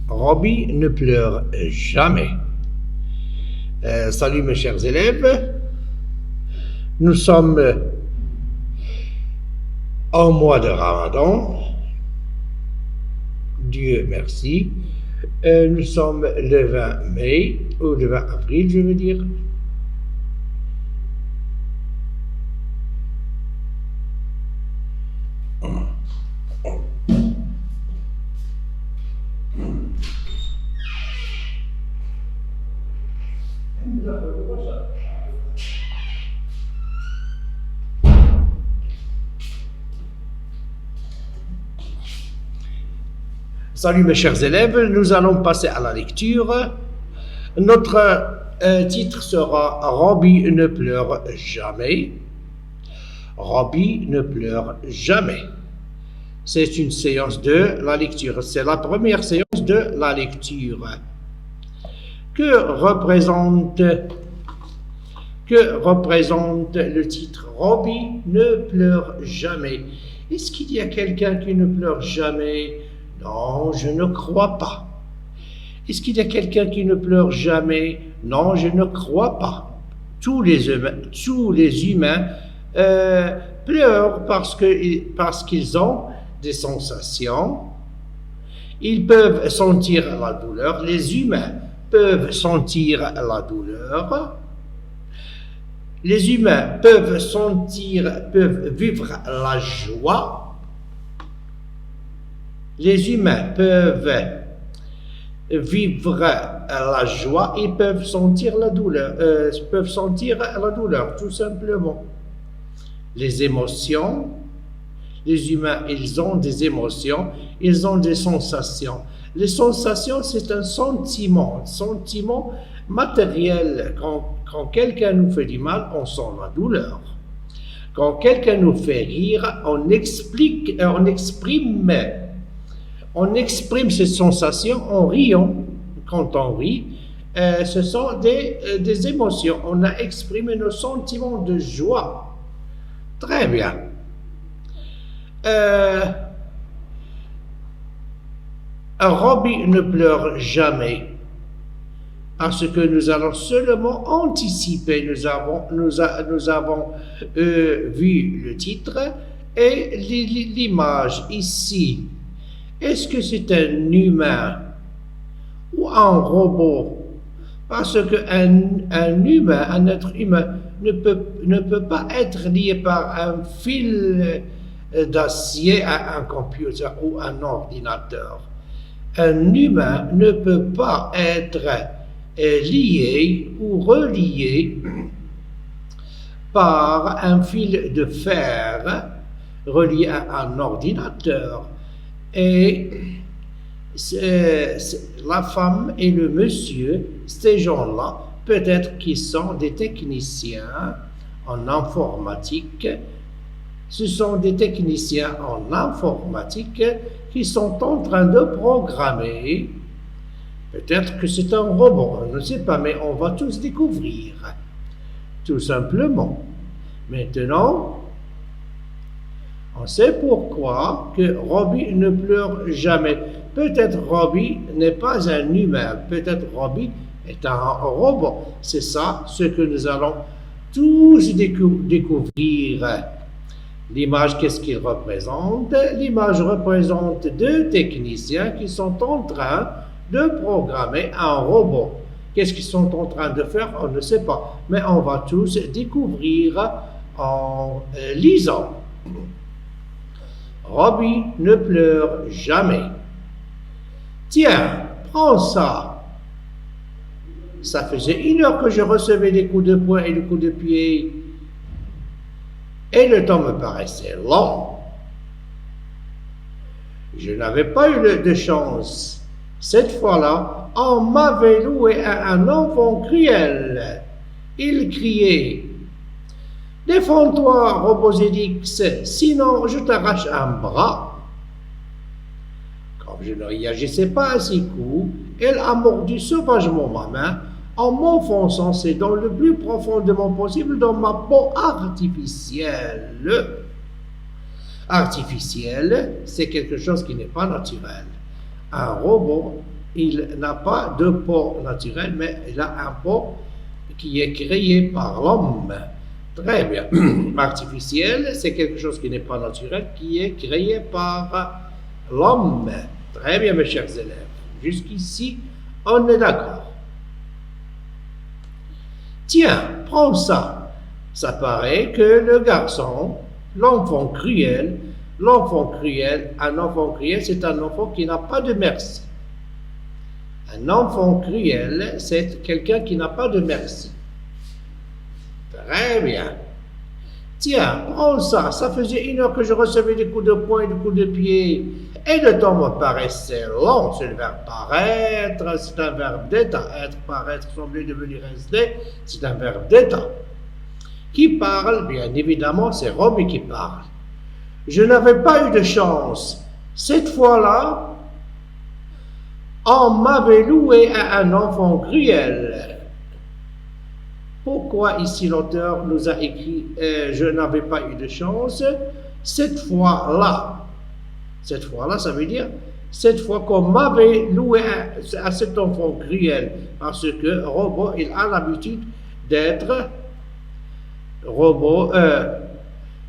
Robbie ne pleure jamais. Salut mes chers élèves. Nous sommes en mois de Ramadan. Dieu merci. Nous sommes le 20 mai, ou le 20 avril, je veux dire. Salut mes chers élèves, nous allons passer à la lecture. Notre titre sera Robbie ne pleure jamais. Robbie ne pleure jamais. C'est une séance de la lecture. C'est la première séance de la lecture. Que représente le titre Robbie ne pleure jamais? Est-ce qu'il y a quelqu'un qui ne pleure jamais? Non, je ne crois pas. Est-ce qu'il y a quelqu'un qui ne pleure jamais? Non, je ne crois pas. Tous les humains pleurent parce qu'ils ont des sensations. Ils peuvent sentir la douleur. Les humains peuvent sentir la douleur. Les humains peuvent vivre la joie. Les humains peuvent vivre la joie et peuvent sentir la douleur, tout simplement. Les émotions, les humains, ils ont des émotions, ils ont des sensations. Les sensations, c'est un sentiment matériel. Quand quelqu'un nous fait du mal, on sent la douleur. Quand quelqu'un nous fait rire, on exprime cette sensation en riant. Quand on rit, ce sont des émotions. On a exprimé nos sentiments de joie. Très bien. Robbie ne pleure jamais parce que nous allons seulement anticiper. Nous avons vu le titre et l'image ici. Est-ce que c'est un humain ou un robot? Parce qu'un humain, un être humain, ne peut pas être lié par un fil d'acier à un computer ou un ordinateur. Un humain ne peut pas être lié ou relié par un fil de fer relié à un ordinateur. Et la femme et le monsieur, ces gens-là, peut-être qu'ils sont des techniciens en informatique. Ce sont des techniciens en informatique qui sont en train de programmer. Peut-être que c'est un robot, on ne sait pas, mais on va tous découvrir. Tout simplement. Maintenant, on sait pourquoi que Robbie ne pleure jamais. Peut-être Robbie n'est pas un humain. Peut-être Robbie est un robot. C'est ça ce que nous allons tous découvrir. L'image, qu'est-ce qu'il représente? L'image représente deux techniciens qui sont en train de programmer un robot. Qu'est-ce qu'ils sont en train de faire? On ne sait pas. Mais on va tous découvrir en lisant. Robbie ne pleure jamais. Tiens, prends ça. Ça faisait 1 heure que je recevais des coups de poing et des coups de pied. Et le temps me paraissait long. Je n'avais pas eu de chance. Cette fois-là, on m'avait loué à un enfant cruel. Il criait: « Défends-toi, Robozédix, sinon je t'arrache un bras. » Comme je ne réagissais pas à ses coups, elle a mordu sauvagement ma main en m'enfonçant ses dents le plus profondément possible dans ma peau artificielle. Artificielle, c'est quelque chose qui n'est pas naturel. Un robot il n'a pas de peau naturelle, mais il a un peau qui est créé par l'homme. Très bien. Artificiel, c'est quelque chose qui n'est pas naturel, qui est créé par l'homme. Très bien, mes chers élèves. Jusqu'ici, on est d'accord. Tiens, prends ça. Ça paraît que le garçon, l'enfant cruel, un enfant cruel, c'est un enfant qui n'a pas de merci. Un enfant cruel, c'est quelqu'un qui n'a pas de merci. Très bien. Tiens, prends ça. Ça faisait 1 heure que je recevais des coups de poing et des coups de pied. Et le temps me paraissait long. C'est le verbe paraître, c'est un verbe d'état. Être, paraître, sembler, devenir, rester, c'est un verbe d'état. Qui parle? Bien évidemment, c'est Romy qui parle. Je n'avais pas eu de chance. Cette fois-là, on m'avait loué à un enfant cruel. Pourquoi ici l'auteur nous a écrit je n'avais pas eu de chance? Cette fois-là, ça veut dire cette fois qu'on m'avait loué à cet enfant cruel, parce que robot, il a l'habitude d'être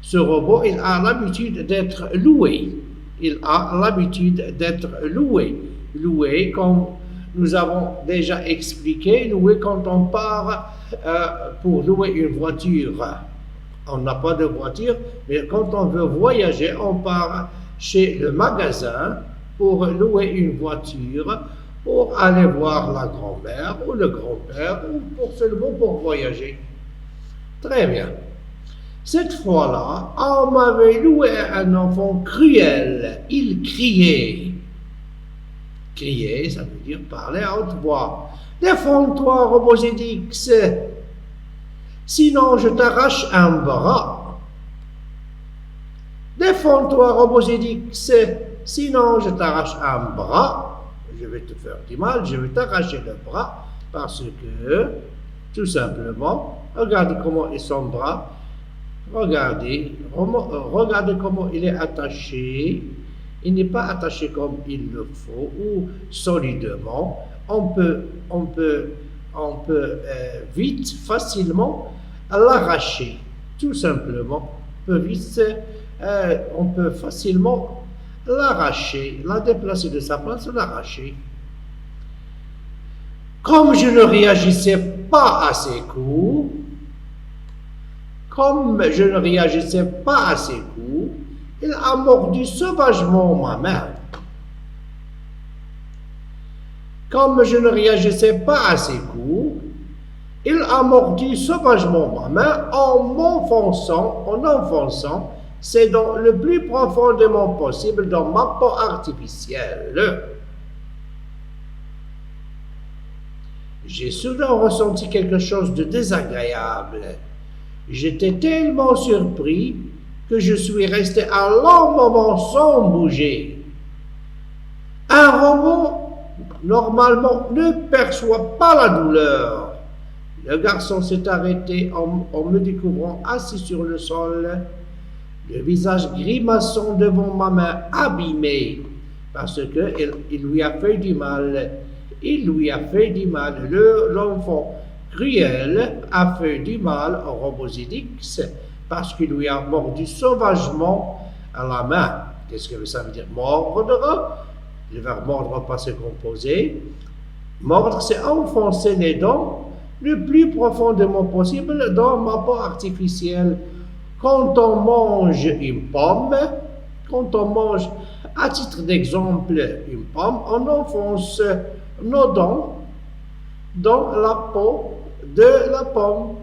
ce robot, il a l'habitude d'être loué. Il a l'habitude d'être loué. Loué, comme nous avons déjà expliqué, loué quand on part pour louer une voiture. On n'a pas de voiture, mais quand on veut voyager, on part chez le magasin pour louer une voiture, pour aller voir la grand-mère ou le grand-père, ou seulement pour voyager. Très bien. Cette fois-là, on m'avait loué un enfant cruel. Il criait. Crier, ça veut dire parler à haute voix. Défends-toi, Robozédix, sinon je t'arrache un bras. Défends-toi, Robozédix, sinon je t'arrache un bras. Je vais te faire du mal, je vais t'arracher le bras, parce que, tout simplement, regarde comment est son bras. Regardez comment il est attaché. Il n'est pas attaché comme il le faut ou solidement. On peut vite, facilement l'arracher. Tout simplement, on peut facilement l'arracher, la déplacer de sa place, l'arracher. Comme je ne réagissais pas à ses coups, il a mordu sauvagement ma main. Comme je ne réagissais pas à ses coups, il a mordu sauvagement ma main en enfonçant ses dents le plus profondément possible dans ma peau artificielle. J'ai soudain ressenti quelque chose de désagréable. J'étais tellement surpris que je suis resté un long moment sans bouger. Un robot, normalement, ne perçoit pas la douleur. Le garçon s'est arrêté en me découvrant assis sur le sol, le visage grimaçant devant ma main abîmée, parce qu'il lui a fait du mal. L'enfant cruel a fait du mal au Robozédix parce qu'il lui a mordu sauvagement à la main. Qu'est-ce que ça veut dire? Mordre. Le verbe mordre pas se composer. Mordre, c'est enfoncer les dents le plus profondément possible dans ma peau artificielle. Quand on mange une pomme, à titre d'exemple, une pomme, on enfonce nos dents dans la peau de la pomme.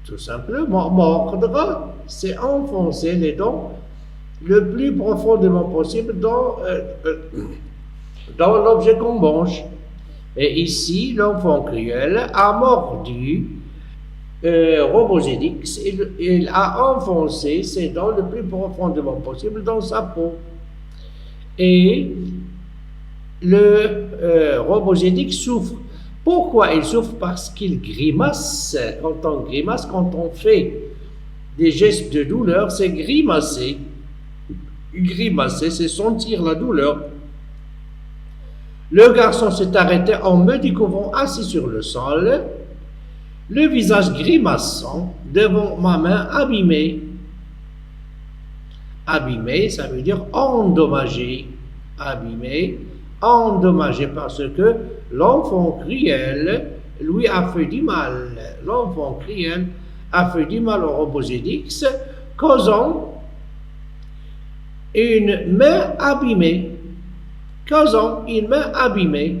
Tout simplement, mordre, c'est enfoncer les dents le plus profondément possible dans l'objet qu'on mange. Et ici, l'enfant cruel a mordu Robozédix, il a enfoncé ses dents le plus profondément possible dans sa peau. Et le Robozédix souffre. Pourquoi il souffre? Parce qu'il grimace. Quand on grimace, quand on fait des gestes de douleur, c'est grimacer. Grimacer, c'est sentir la douleur. Le garçon s'est arrêté en me découvrant assis sur le sol, le visage grimaçant devant ma main abîmée. Abîmé, ça veut dire endommagé. Abîmé, endommagé parce que l'enfant cruel lui a fait du mal. L'enfant cruel a fait du mal au Robozédix, causant une main abîmée. Causant une main abîmée.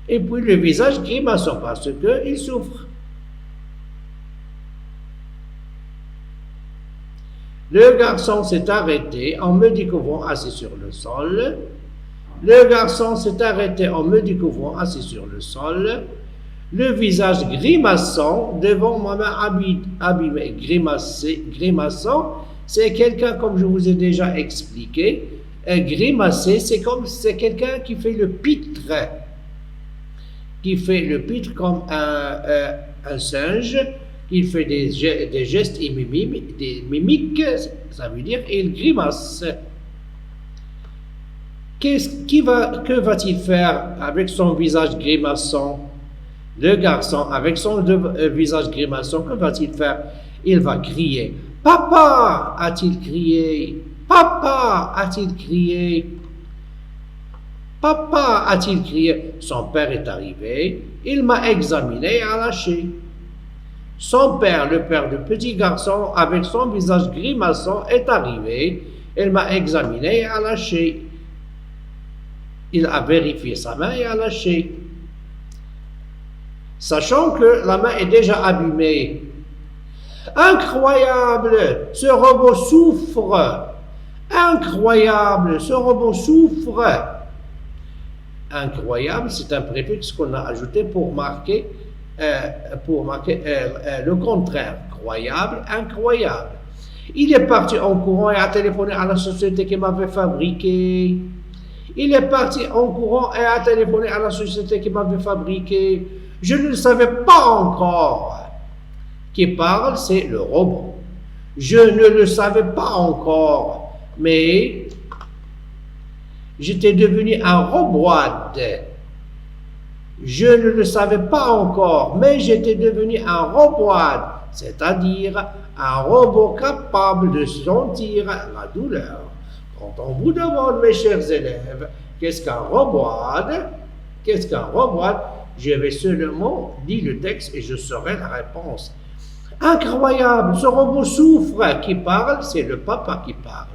Et puis le visage grimaçant parce qu'il souffre. Le garçon s'est arrêté en me découvrant assis sur le sol. Le garçon s'est arrêté en me découvrant assis sur le sol. Le visage grimaçant devant ma main abîmée. Grimaçant, c'est quelqu'un, comme je vous ai déjà expliqué. Grimacer, c'est quelqu'un qui fait le pitre. Qui fait le pitre comme un singe. Il fait des gestes et des mimiques, ça veut dire il grimace. Que va-t-il faire avec son visage grimaçant? Le garçon, avec son visage grimaçant, que va-t-il faire? Il va crier. Papa, a-t-il crié. Papa, a-t-il crié. Papa, a-t-il crié. Son père est arrivé. Il m'a examiné et a lâché. Son père, le père du petit garçon, avec son visage grimaçant, est arrivé. Il m'a examiné et a lâché. Il a vérifié sa main et a lâché. Sachant que la main est déjà abîmée. Incroyable, ce robot souffre. Incroyable, ce robot souffre. Incroyable, c'est un préfixe qu'on a ajouté pour marquer le contraire. Croyable, incroyable. Il est parti en courant et a téléphoné à la société qui m'avait fabriqué. Il est parti en courant et a téléphoné à la société qui m'avait fabriqué. Je ne le savais pas encore. Qui parle, c'est le robot. Je ne le savais pas encore, mais j'étais devenu un roboide. Je ne le savais pas encore, mais j'étais devenu un roboide, c'est-à-dire un robot capable de sentir la douleur. Quand on vous demande, mes chers élèves, qu'est-ce qu'un roboide? Qu'est-ce qu'un roboide? Je vais seulement dire le texte et je saurai la réponse. Incroyable, ce robot souffre. Qui parle? C'est le papa qui parle.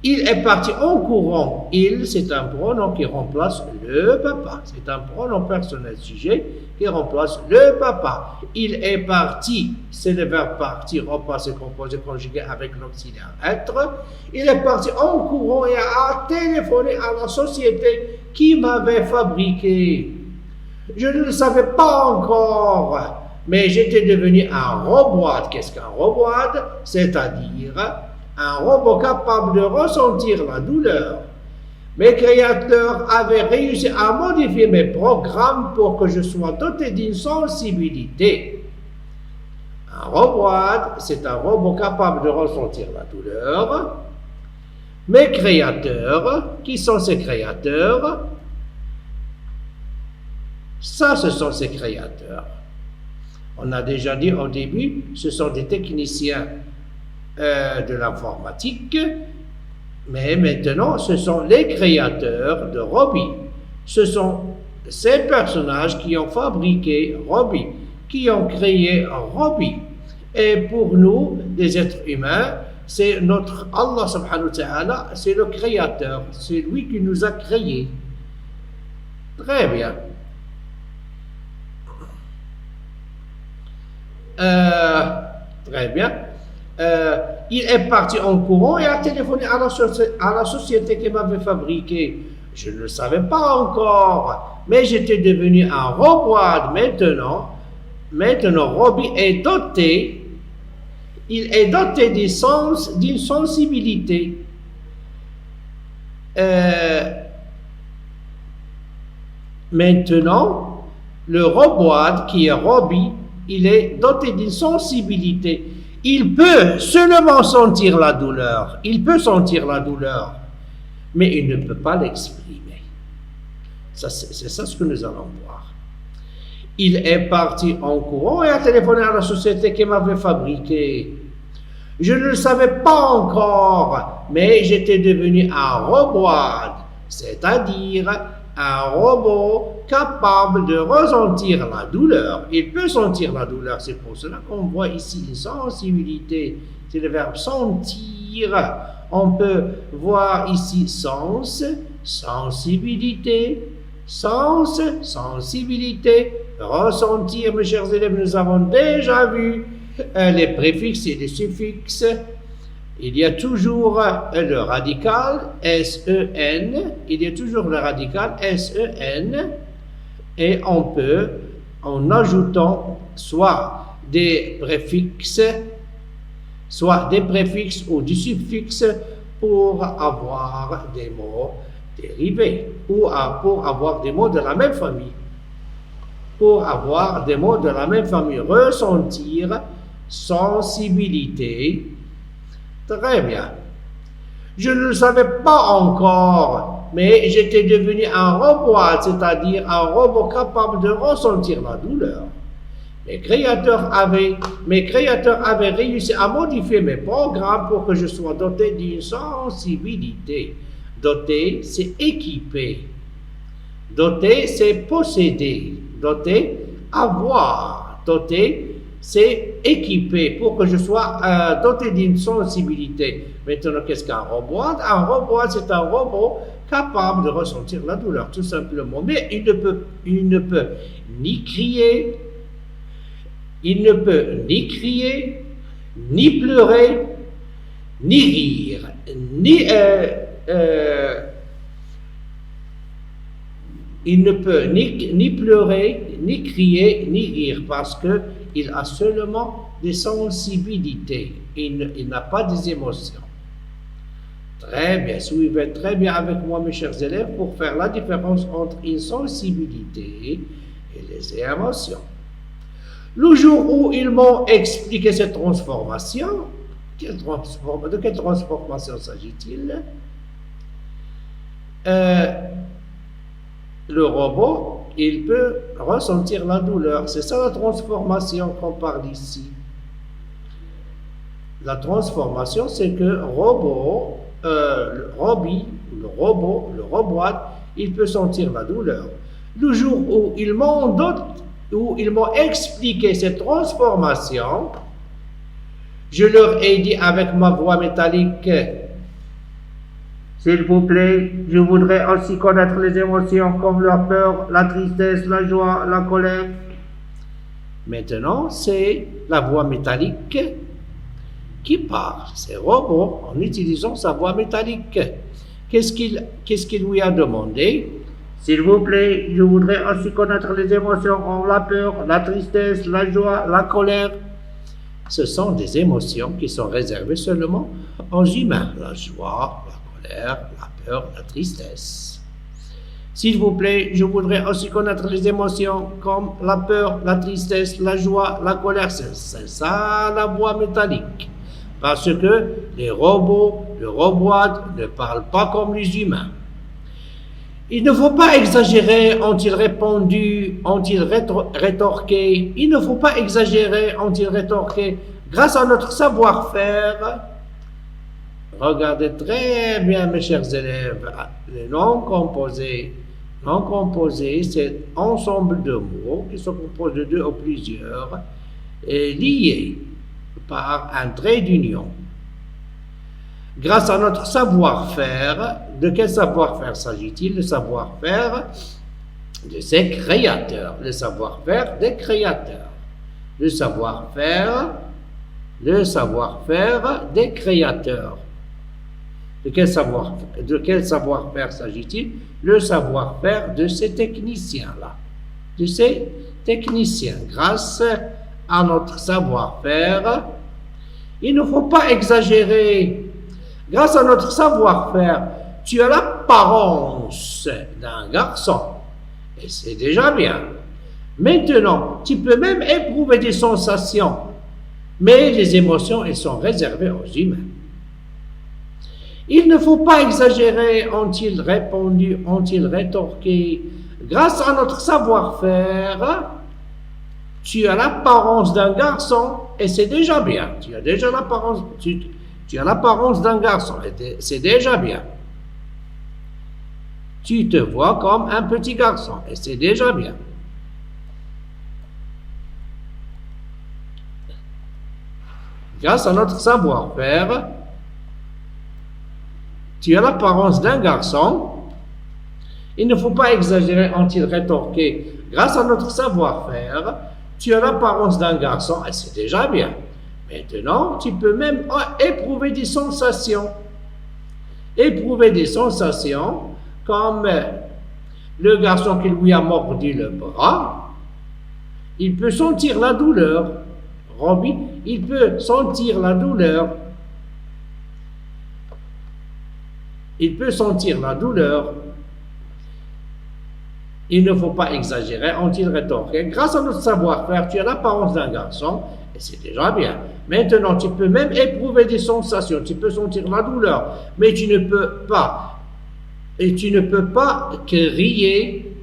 Il est parti en courant. Il, c'est un pronom qui remplace le papa. C'est un pronom personnel sujet qui remplace le papa. Il est parti. C'est le verbe partir, repassé, composé, conjugué avec l'auxiliaire être. Il est parti en courant et a téléphoné à la société qui m'avait fabriqué. Je ne le savais pas encore, mais j'étais devenu un roboide. Qu'est-ce qu'un roboide? C'est-à-dire un robot capable de ressentir la douleur. Mes créateurs avaient réussi à modifier mes programmes pour que je sois doté d'une sensibilité. Un roboide, c'est un robot capable de ressentir la douleur. Mes créateurs, qui sont ces créateurs? Ça, ce sont ces créateurs. On a déjà dit au début, ce sont des techniciens de l'informatique, mais maintenant ce sont les créateurs de Robbie. Ce sont ces personnages qui ont fabriqué Robbie, qui ont créé Robbie. Et pour nous, les êtres humains, c'est notre Allah subhanahu wa ta'ala, c'est le créateur, c'est lui qui nous a créés. Très bien. Très bien. Il est parti en courant et a téléphoné à la société qui m'avait fabriqué. Je ne le savais pas encore, mais j'étais devenu un roboide maintenant. Maintenant, Robbie est doté. Il est doté d'une sensibilité. Maintenant, le roboide qui est Robbie, il est doté d'une sensibilité. Il peut seulement sentir la douleur. Il peut sentir la douleur, mais il ne peut pas l'exprimer. C'est ça ce que nous allons voir. Il est parti en courant et a téléphoné à la société qui m'avait fabriqué. Je ne le savais pas encore, mais j'étais devenu un robot, c'est-à-dire un robot capable de ressentir la douleur. Il peut sentir la douleur, c'est pour cela qu'on voit ici une sensibilité. C'est le verbe sentir. On peut voir ici sens, sensibilité, sens, sensibilité, ressentir. Mes chers élèves, nous avons déjà vu les préfixes et les suffixes. Il y a toujours le radical S-E-N, il y a toujours le radical S-E-N, et on peut, en ajoutant soit des préfixes ou du suffixe pour avoir des mots dérivés, ou pour avoir des mots de la même famille. Pour avoir des mots de la même famille, ressentir, sensibilité. Très bien. Je ne le savais pas encore, mais j'étais devenu un robot, c'est-à-dire un robot capable de ressentir la douleur. Mes créateurs avaient réussi à modifier mes programmes pour que je sois doté d'une sensibilité. Doté, c'est équipé. Doté, c'est posséder. Doté, avoir. Doté, c'est équipé pour que je sois doté d'une sensibilité. Maintenant, qu'est-ce qu'un robot? Un robot, c'est un robot capable de ressentir la douleur, tout simplement. Mais il ne peut ni crier, ni pleurer, ni rire, il ne peut ni pleurer, ni crier, ni rire, parce qu'il a seulement des sensibilités. Il n'a pas des émotions. Très bien, suivez très bien avec moi, mes chers élèves, pour faire la différence entre une sensibilité et les émotions. Le jour où ils m'ont expliqué cette transformation, de quelle transformation s'agit-il? Le robot, il peut ressentir la douleur. C'est ça la transformation qu'on parle ici. La transformation, c'est que le robot, il peut sentir la douleur. Le jour où ils m'ont expliqué cette transformation, je leur ai dit avec ma voix métallique: s'il vous plaît, je voudrais aussi connaître les émotions comme la peur, la tristesse, la joie, la colère. Maintenant, c'est la voix métallique qui parle. C'est robot en utilisant sa voix métallique. Qu'est-ce qu'il lui a demandé? S'il vous plaît, je voudrais aussi connaître les émotions comme la peur, la tristesse, la joie, la colère. Ce sont des émotions qui sont réservées seulement aux humains. La joie, la colère, la peur, la tristesse. S'il vous plaît, je voudrais aussi connaître les émotions comme la peur, la tristesse, la joie, la colère. C'est ça la voix métallique. Parce que les robot ne parlent pas comme les humains. Il ne faut pas exagérer, ont-ils répondu, ont-ils rétorqué. Il ne faut pas exagérer, ont-ils rétorqué. Grâce à notre savoir-faire, regardez très bien, mes chers élèves, les noms composés. Noms composés, c'est ensemble de mots qui se composent de deux ou plusieurs, et liés par un trait d'union. Grâce à notre savoir-faire, de quel savoir-faire s'agit-il? Le savoir-faire de ses créateurs, le savoir-faire des créateurs, le savoir-faire des créateurs. De quel savoir-faire s'agit-il? Le savoir-faire de ces techniciens-là, de ces techniciens. Grâce à notre savoir-faire, il ne faut pas exagérer. Grâce à notre savoir-faire, tu as l'apparence d'un garçon, et c'est déjà bien. Maintenant, tu peux même éprouver des sensations, mais les émotions, elles sont réservées aux humains. Il ne faut pas exagérer, ont-ils répondu, ont-ils rétorqué. Grâce à notre savoir-faire, tu as l'apparence d'un garçon et c'est déjà bien. Tu as déjà l'apparence, tu as l'apparence d'un garçon et c'est déjà bien. Tu te vois comme un petit garçon et c'est déjà bien. Grâce à notre savoir-faire, tu as l'apparence d'un garçon. Il ne faut pas exagérer, ont-ils rétorqué. Grâce à notre savoir-faire, tu as l'apparence d'un garçon et c'est déjà bien. Maintenant, tu peux même éprouver des sensations. Éprouver des sensations comme le garçon qui lui a mordu le bras. Il peut sentir la douleur. Robbie, il peut sentir la douleur. Il peut sentir la douleur. Il ne faut pas exagérer, ont-ils rétorqué. Grâce à notre savoir-faire, tu as l'apparence d'un garçon, et c'est déjà bien. Maintenant, tu peux même éprouver des sensations, tu peux sentir la douleur, mais tu ne peux pas, et tu ne peux pas crier,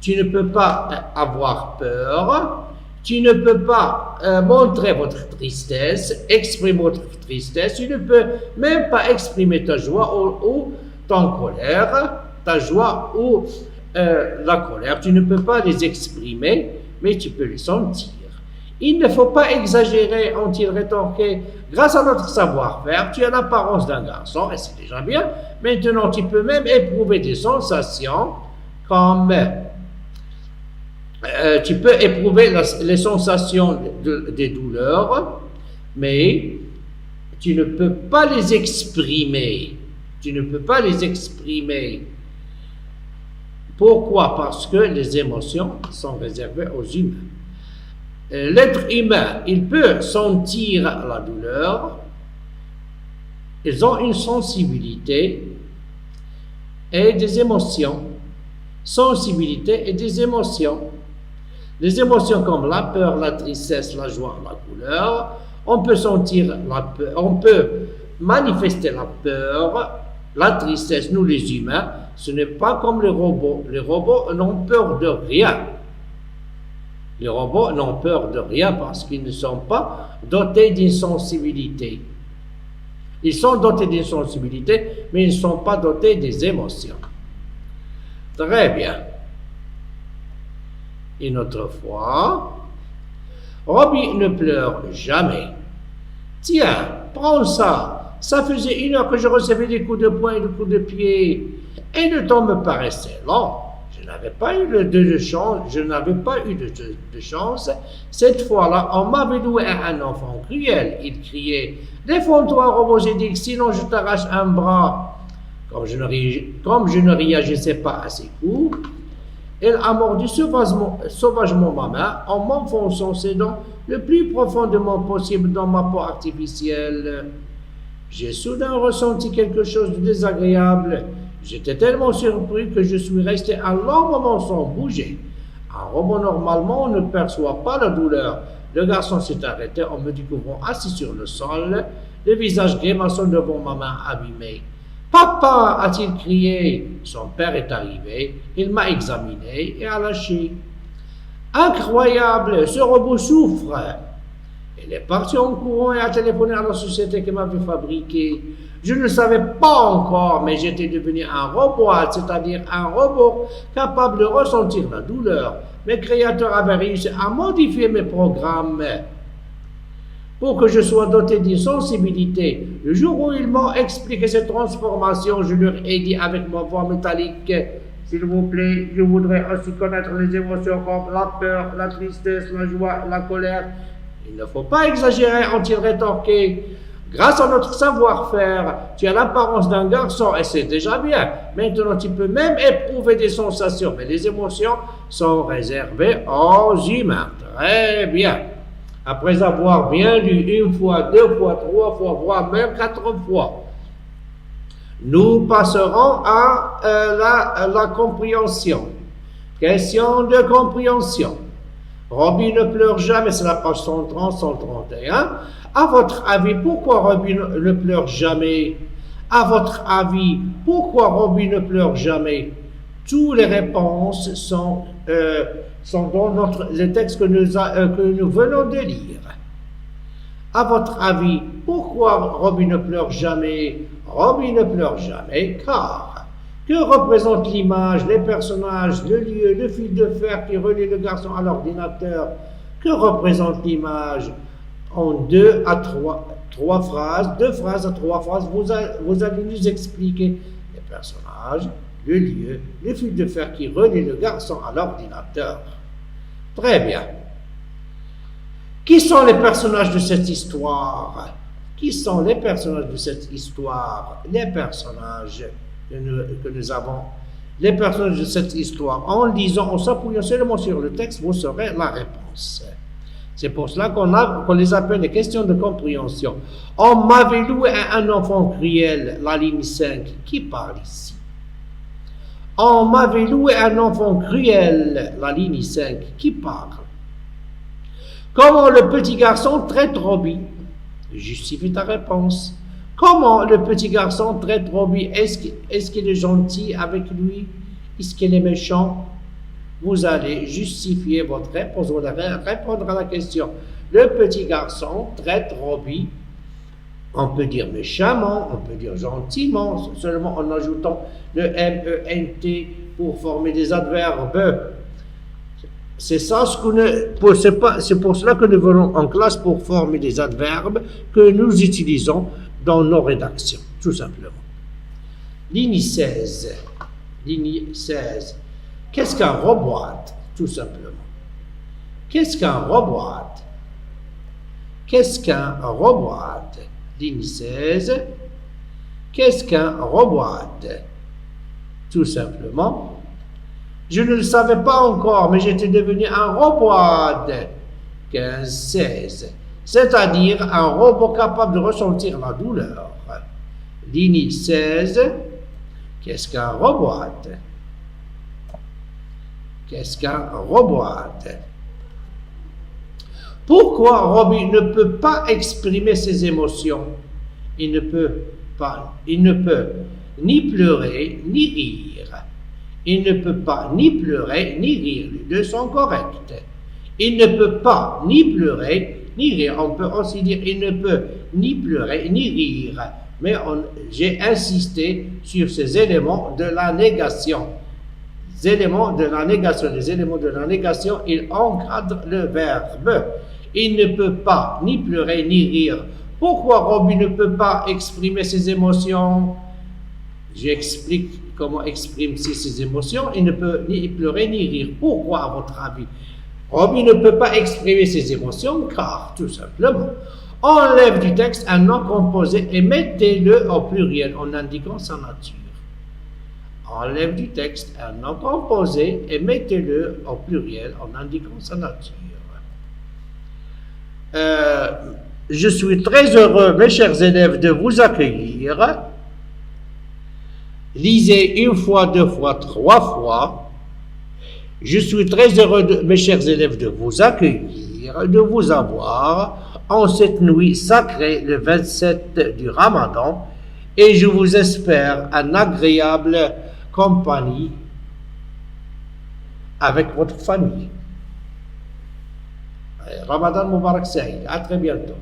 tu ne peux pas avoir peur, tu ne peux pas montrer votre tristesse, exprimer votre tristesse, tu ne peux même pas exprimer ta joie ou ton colère, ta joie ou la colère, tu ne peux pas les exprimer, mais tu peux les sentir. Il ne faut pas exagérer, ont-ils rétorqué. Grâce à notre savoir-faire, tu as l'apparence d'un garçon, et c'est déjà bien. Maintenant, tu peux même éprouver des sensations comme tu peux éprouver les sensations des douleurs, mais tu ne peux pas les exprimer. Tu ne peux pas les exprimer. Pourquoi? Parce que les émotions sont réservées aux humains. L'être humain, il peut sentir la douleur. Ils ont une sensibilité et des émotions. Sensibilité et des émotions. Les émotions comme la peur, la tristesse, la joie, la couleur. On peut sentir la peur, on peut manifester la peur, la tristesse, nous les humains. Ce n'est pas comme les robots. Les robots n'ont peur de rien. Les robots n'ont peur de rien parce qu'ils ne sont pas dotés d'une sensibilité. Ils sont dotés d'une sensibilité, mais ils ne sont pas dotés des émotions. Très bien. Une autre fois, Robbie ne pleure jamais. Tiens, prends ça. Ça faisait 1 heure que je recevais des coups de poing et des coups de pied. Et le temps me paraissait long. Je n'avais pas eu de chance. Je n'avais pas eu de chance. Cette fois-là, on m'avait loué un enfant cruel. Il criait « Défends-toi, robot !» J'ai dit « Sinon, je t'arrache un bras. » Comme je ne réagissais pas à ses coups, elle a mordu sauvagement ma main en m'enfonçant ses dents le plus profondément possible dans ma peau artificielle. J'ai soudain ressenti quelque chose de désagréable. J'étais tellement surpris que je suis resté un long moment sans bouger. Un robot, normalement, ne perçoit pas la douleur. Le garçon s'est arrêté en me découvrant assis sur le sol, le visage grimaçant devant ma main abîmée. « Papa !» a-t-il crié. Son père est arrivé, il m'a examiné et a lâché. « Incroyable, ce robot souffre !» Il est parti en courant et a téléphoné à la société qui m'avait fabriqué. Je ne savais pas encore, mais j'étais devenu un robot, c'est-à-dire un robot capable de ressentir la douleur. Mes créateurs avaient réussi à modifier mes programmes pour que je sois doté d'une sensibilité. Le jour où ils m'ont expliqué cette transformation, je leur ai dit avec ma voix métallique « S'il vous plaît, je voudrais aussi connaître les émotions comme la peur, la tristesse, la joie, la colère. » Il ne faut pas exagérer, ont-ils rétorqué. Grâce à notre savoir-faire, tu as l'apparence d'un garçon et c'est déjà bien. Maintenant, tu peux même éprouver des sensations, mais les émotions sont réservées aux humains. Très bien. Après avoir bien lu 1 fois, 2 fois, 3 fois, voire même 4 fois, nous passerons à la compréhension. Question de compréhension. Robbie ne pleure jamais, c'est la page 130, 131. À votre avis, pourquoi Robbie ne pleure jamais? À votre avis, pourquoi Robbie ne pleure jamais? Toutes les réponses sont dans le texte que nous venons de lire. À votre avis, pourquoi Robbie ne pleure jamais? Robbie ne pleure jamais car que représente l'image, les personnages, le lieu, le fil de fer qui relie le garçon à l'ordinateur? Que représente l'image? En 2 à 3 phrases, 2 phrases à 3 phrases, vous allez nous expliquer les personnages, le lieu, le fil de fer qui relie le garçon à l'ordinateur. Très bien. Qui sont les personnages de cette histoire? Qui sont les personnages de cette histoire? Les personnages que nous avons. Les personnages de cette histoire. En lisant, en s'appuyant seulement sur le texte, vous saurez la réponse. C'est pour cela qu'on les appelle les questions de compréhension. On m'avait loué un enfant cruel, la ligne 5. Qui parle ici? On m'avait loué un enfant cruel, la ligne 5. Qui parle? Comment le petit garçon traite Robbie? Justifie ta réponse. Comment le petit garçon traite Robbie? Est-ce qu'il est gentil avec lui? Est-ce qu'il est méchant? Vous allez justifier votre réponse, vous allez répondre à la question. Le petit garçon traite Robbie, on peut dire méchamment, on peut dire gentiment, seulement en ajoutant le M-E-N-T pour former des adverbes. C'est pour cela que nous venons en classe pour former des adverbes que nous utilisons dans nos rédactions, tout simplement. Ligne 16. Ligne 16. Qu'est-ce qu'un robot? Tout simplement. Qu'est-ce qu'un robot? Qu'est-ce qu'un robot? Ligne 16. Qu'est-ce qu'un robot? Tout simplement. Je ne le savais pas encore, mais j'étais devenu un robot. 15-16. C'est-à-dire un robot capable de ressentir la douleur. Ligne 16. Qu'est-ce qu'un robot? Qu'est-ce qu'un robot? Pourquoi Robbie ne peut pas exprimer ses émotions? Il ne peut ni pleurer ni rire. Il ne peut pas ni pleurer ni rire. Les deux sont corrects. Il ne peut pas ni pleurer ni rire. On peut aussi dire il ne peut ni pleurer ni rire. Mais j'ai insisté sur ces éléments de la négation. Les éléments de la négation, ils encadrent le verbe. Il ne peut pas ni pleurer ni rire. Pourquoi Robbie ne peut pas exprimer ses émotions? J'explique comment exprimer ses émotions. Il ne peut ni pleurer ni rire. Pourquoi, à votre avis? Robbie ne peut pas exprimer ses émotions car, tout simplement, enlève du texte un nom composé et mettez-le au pluriel en indiquant sa nature. Enlève du texte un nom composé et mettez-le au pluriel en indiquant sa nature. Je suis très heureux, mes chers élèves, de vous accueillir. Lisez 1 fois, 2 fois, 3 fois. Je suis très heureux, mes chers élèves, de vous accueillir, de vous avoir en cette nuit sacrée, le 27 du Ramadan, et je vous espère une agréable compagnie avec votre famille. Ramadan Mubarak Saïd. À très bientôt.